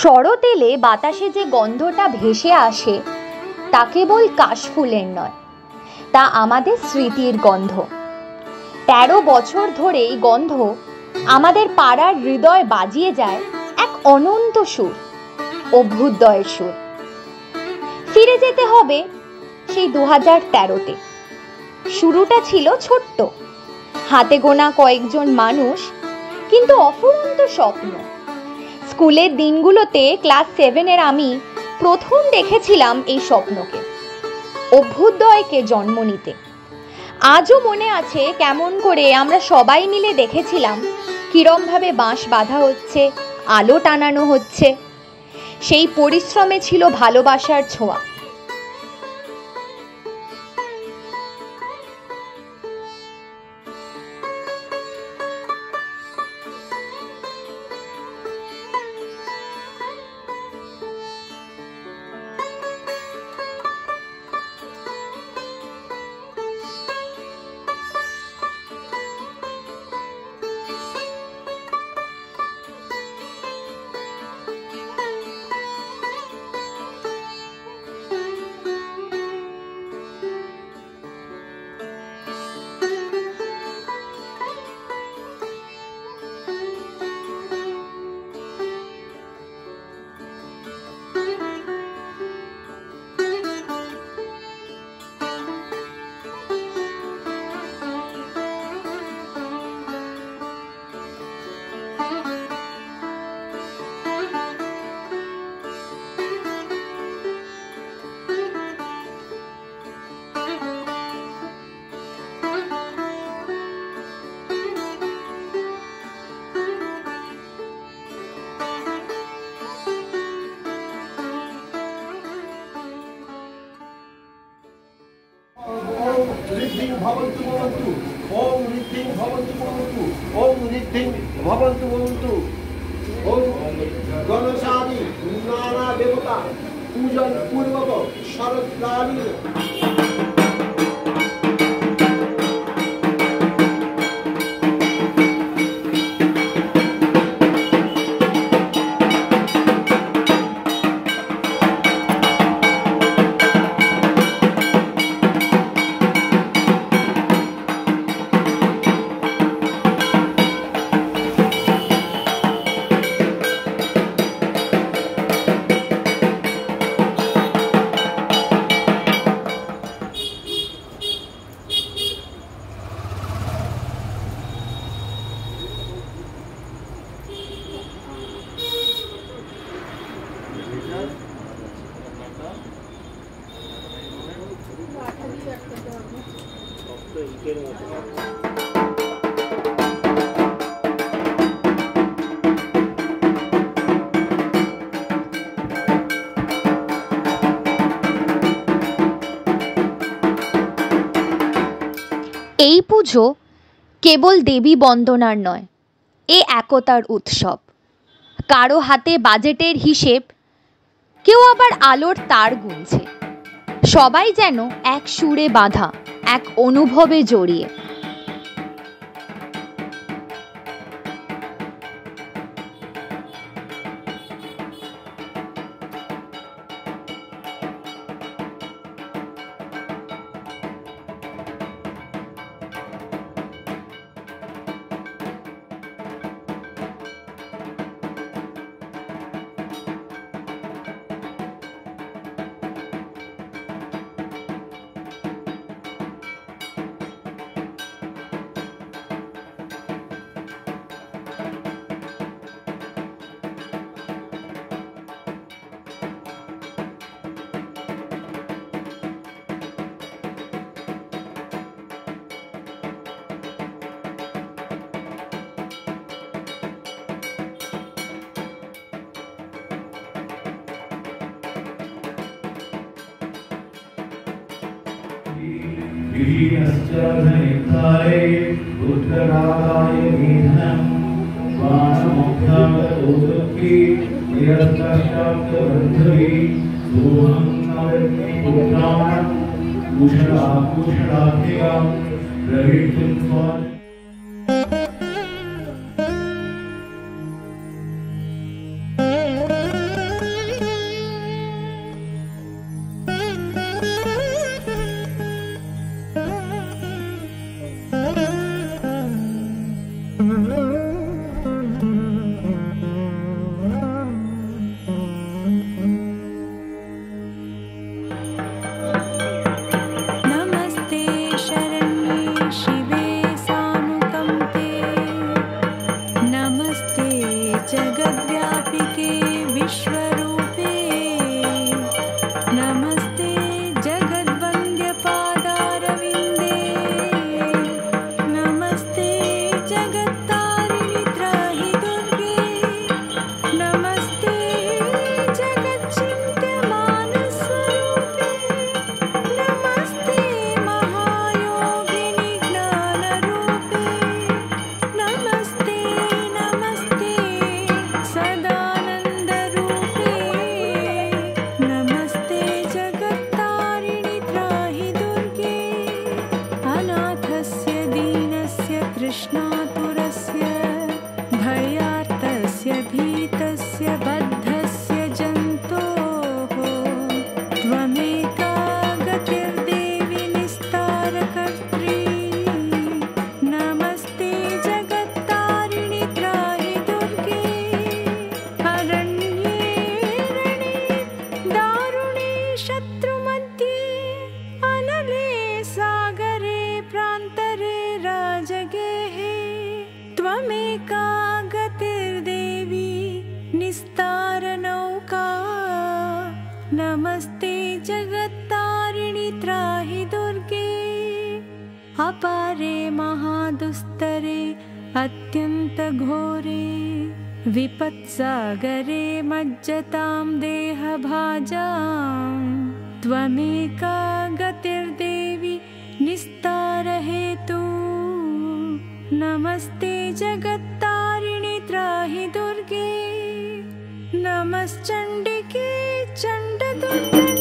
শরৎ এলে বাতাসে যে গন্ধটা ভেসে আসে তা কেবল কাশফুলের নয়, তা আমাদের স্মৃতির গন্ধ। ১৩ বছর ধরে এই গন্ধ আমাদের পাড়ার হৃদয় বাজিয়ে যায় এক অনন্ত সুর, অভ্যুদয়ের সুর। ফিরে যেতে হবে সেই ২০১৩-তে। শুরুটা ছিল ছোট্ট, হাতে গোনা কয়েকজন মানুষ, কিন্তু অফুরন্ত স্বপ্ন। স্কুলের দিনগুলোতে ক্লাস 7-এর আমি প্রথম দেখেছিলাম এই স্বপ্নকে, অভ্যুদয়কে জন্ম নিতে। আজও মনে আছে কেমন করে আমরা সবাই মিলে দেখেছিলাম কিরমভাবে বাঁশ বাঁধা হচ্ছে, আলো টানানো হচ্ছে। সেই পরিশ্রমে ছিল ভালোবাসার ছোঁয়া। भवन्तु भवन्तु ओम ऋद्धिं भवन्तु भवन्तु ओम ऋद्धिं भवन्तु भवन्तु ओम गणेशादि नाना देवता पूजन पूर्वक शरत्कालीन এই পুজো কেবল দেবী বন্দনার নয়, এ একতার উৎসব। কারো হাতে বাজেটের হিসেব, কেউ আবার আলোর তার গুনছে। সবাই যেন এক সুরে বাঁধা, এক অনুভবে জড়িয়ে। विश्वरूपे नमस्ते जगद्वन्द्यपादारविन्दे नमस्ते जगत्तारिणि त्राहि दुर्गे नमस्ते जगच्चिन्त्यमानस्वरूपे नमस्ते महायोगिनि ज्ञानरूपे नमस्ते नमस्ते सदानन्दरूपे नमस्ते जगत्तारिणि त्राहि दुर्गे अनाथस्य दीनस्य तृष्णातुरस्य भयार्तस्य भीतस्य बद्धस्य जन्तोः त्वमेका गतिर्देवि निस्तारकर्त्री नमस्ते जगत्तारिणि त्राहि दुर्गे अरण्ये रणे दारुणे शत्रुमध्ये अनले सागरे प्रान्तरे राजगेः त्वमेका गतिर्देवी निस्तारनौका नमस्ते जगत्तारिणि त्राहि दुर्गे अपारे महादुस्तरे अत्यन्तघोरे विपत्सागरे मज्जतां देहभाजां त्वमेका गतिर्देवि निस्तारहेतु नमस्ते जगत्तारिणि त्राहि दुर्गे नमश्चण्डिके चण्डदुर्गे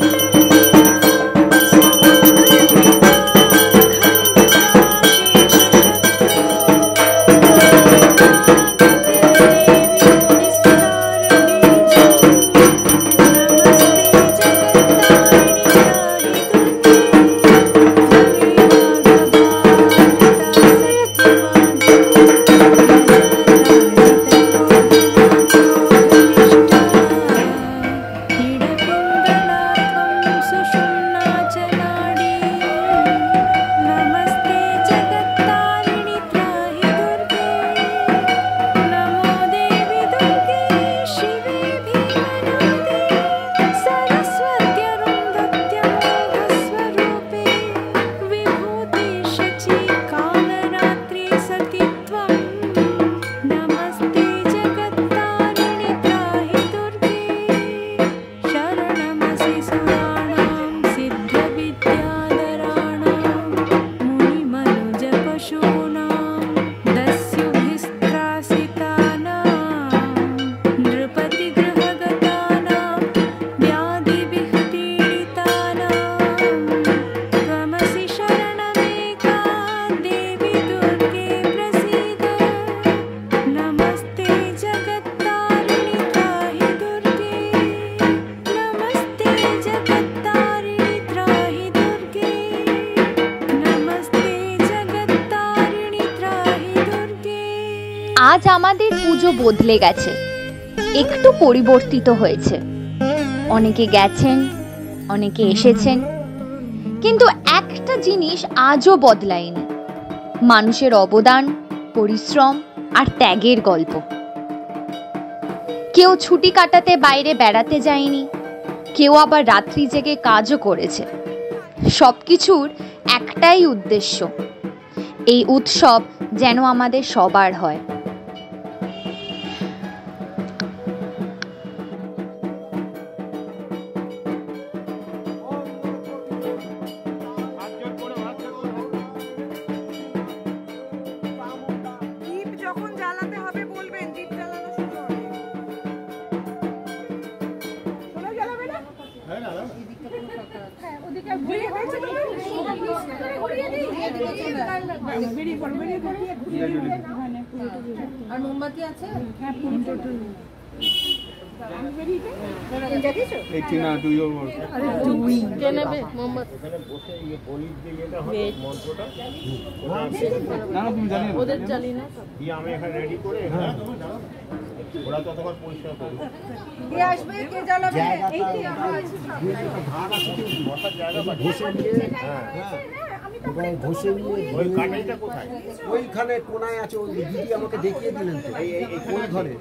আজ আমাদের পুজো বদলে গেছে, একটু পরিবর্তিত হয়েছে। অনেকে গেছেন, অনেকে এসেছেন, কিন্তু একটা জিনিস আজও বদলায়নি, মানুষের অবদান, পরিশ্রম আর ত্যাগের গল্প। কেউ ছুটি কাটাতে বাইরে বেড়াতে যায়নি, কেউ আবার রাত্রি জেগে কাজও করেছে। সবকিছুর একটাই উদ্দেশ্য, এই উৎসব যেন আমাদের সবার হয়। আর মোমবাতি আছে? হ্যাঁ, টোটাল ওদের জানি না, আমি এখানে রেডি করে ওরা ততক্ষণ পরিষ্কার করবে। কে আসবে, কে জ্বালাবে? এই কি আমরা বসার জায়গা বসে নিয়ে, হ্যাঁ ঘষে নিয়ে ওই কাটাইটা কোথায়? ওইখানে কোনায় আছে, ওই দিদি আমাকে দেখিয়ে দিলেন তো, এই কোন ঘরে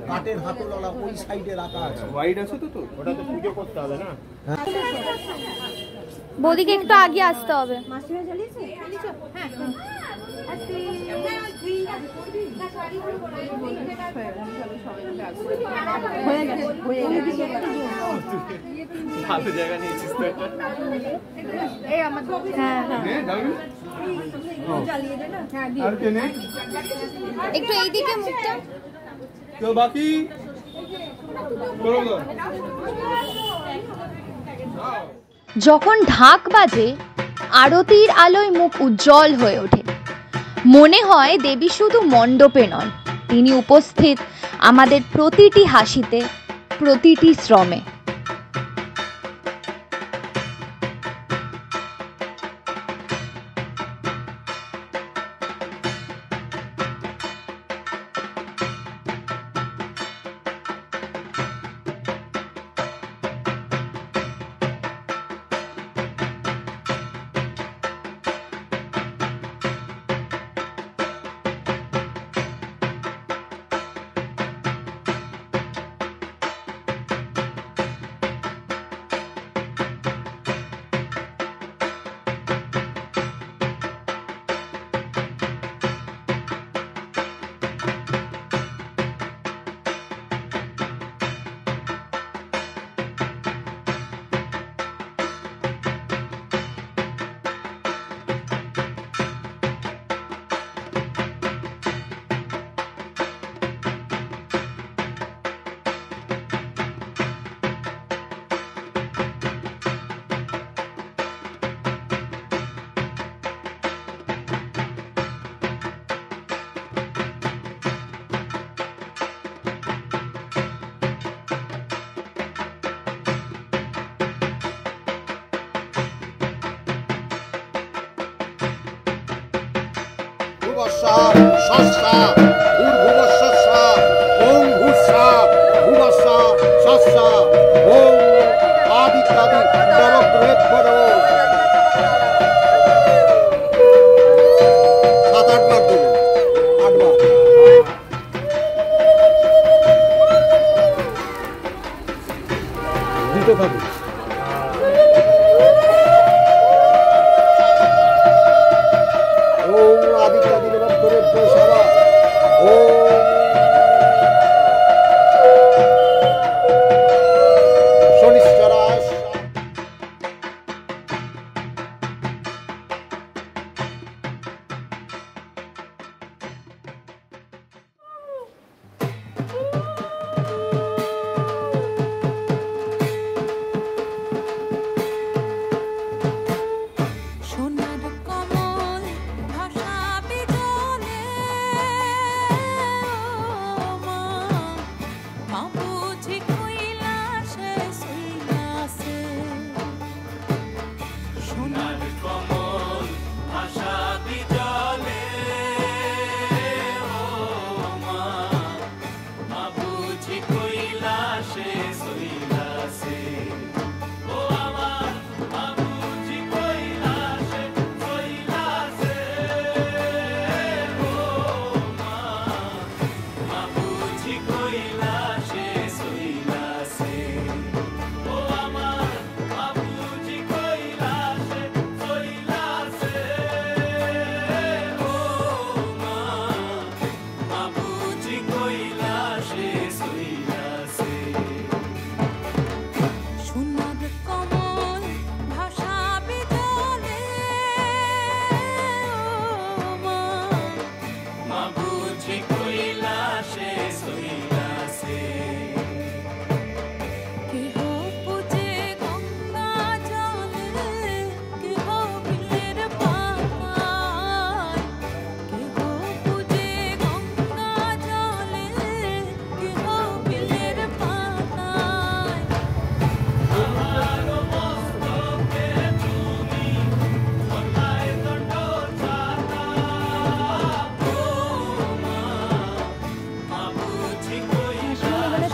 কাঠের হাতলওয়ালা ওই সাইডে রাখা আছে। ওয়াইড আছে তো, ওটা তো পুজো করতে হবে না। বৌদিকে একটু আগে আসতে হবে। ভালো জায়গা নিয়েছিস তো। একটু এইদিকে মুখটা। বাকি যখন ঢাক বাজে আরতির আলোয় মুখ উজ্জ্বল হয়ে ওঠে। মনে হয় দেবী শুধু মণ্ডপে নয়, তিনি উপস্থিত আমাদের প্রতিটি হাসিতে, প্রতিটি শ্রমে।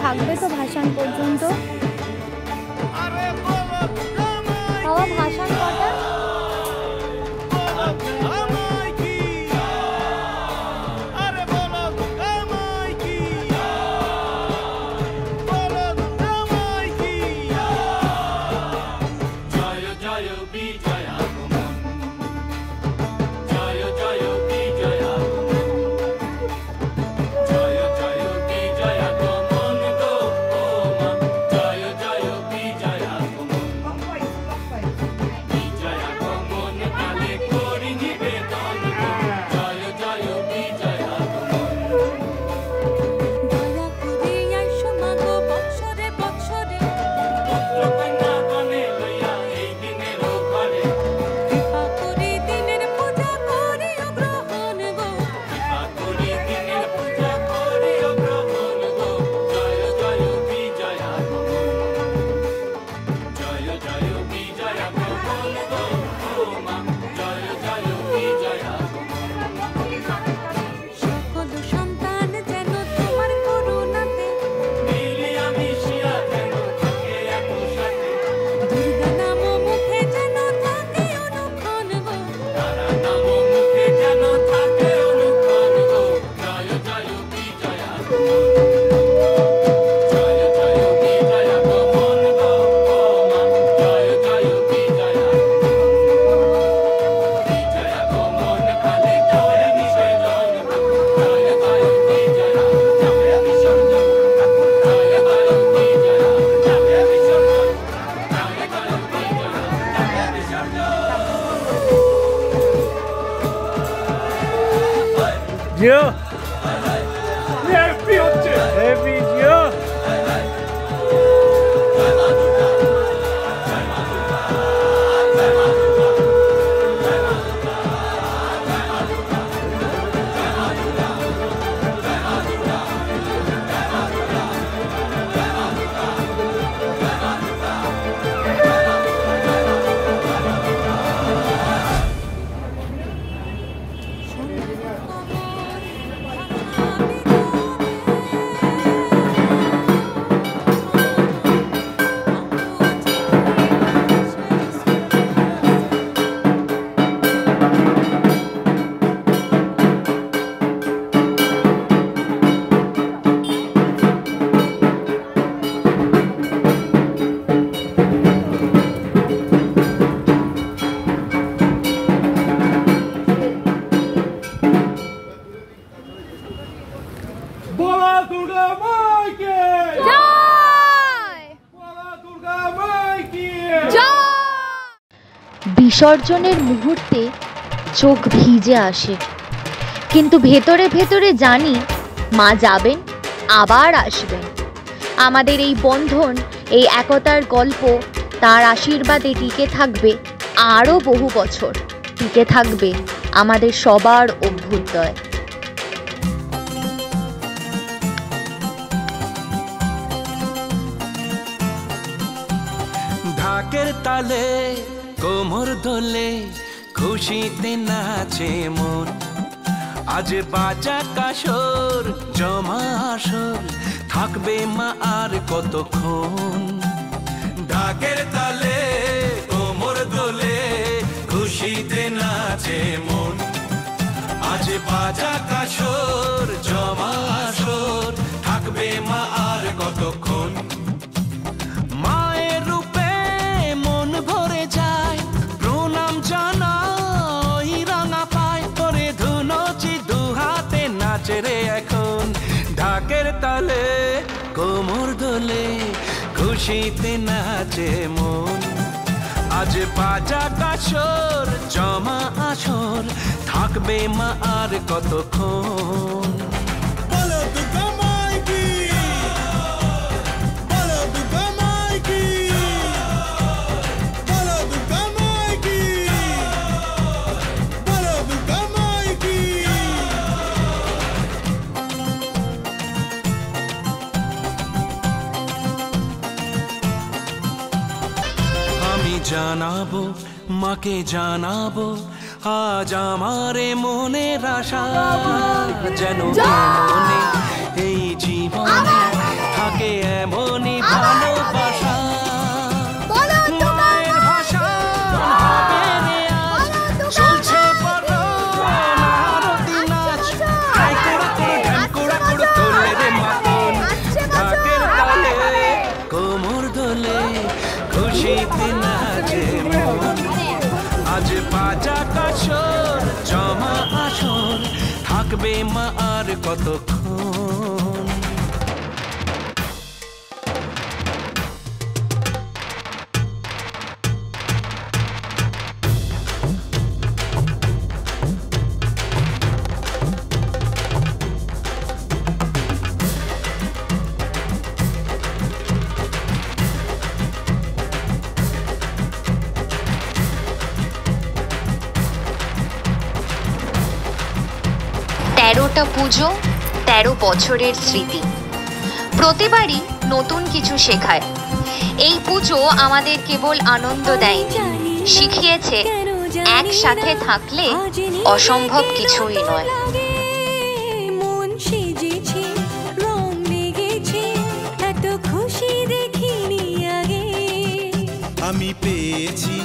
থাকবে তো ভাসান পর্যন্ত। বাবা ভাসান কটা? আরে বলো দুর্গা মাইকে জয়! বলা দুর্গা মাইকে বিসর্জনের মুহূর্তে চোখ ভিজে আসে, কিন্তু ভেতরে ভেতরে জানি মা যাবেন, আবার আসবেন। আমাদের এই বন্ধন, এই একতার গল্প তার আশীর্বাদে টিকে থাকবে আরও বহু বছর, টিকে থাকবে আমাদের সবার অভ্যুদয়। ঢাকের তালে কোমর দোলে খুশিতে নাচে মন, আজ বাজা কাসর জমা আসর থাকবে মা আর কতক্ষণ। ঢাকের তালে কোমর দোলে খুশিতে নাচে মন, আজ বাজা কাসর জমা আসর থাকবে মা আর কতক্ষণ। মায়ের রূপে মন ভরে যায়, প্রণাম জানাই রাঙা পায়, করে ধুনচি দু হাতে নাচে রে এখন। ঢাকের তালে কোমর দোলে খুশিতে নাচে মন, আজ বাজা কাসর জমা আসর থাকবে মা আর কতক্ষণ। বলো দুর্গা মাইকি, বলো দুর্গা মাইকি, বলো দুর্গা মাইকি, বলো দুর্গা মাইকি। আমি জানাবো মাকে জানাবো আজ আমারে মনের আশা, যেন মনে এই জীবনে থাকে এমনই ভালোবাসা। মায়ের ভাষা হবে রে আজ, চলছে বড় আরতি নাচ, হাই করে করে ঢ্যান করে করে তোলে রে মাতন। ঢাকের তালে কোমর দোলে খুশিতে নাচে মন, আজ বাজা কাসর জমা আসর থাকবে মা আর কতক্ষণ। তেরোটা পুজো, 13 বছরের স্মৃতি, প্রতিবারই নতুন কিছু শেখায়। এই পুজো আমাদের কেবল আনন্দ দেয়নি, শিখিয়েছে একসাথে থাকলে অসম্ভব কিছুই নয়। মন সেজেছে, রং লেগেছে, এত খুশি দেখিনি আগে। আমি পেয়েছি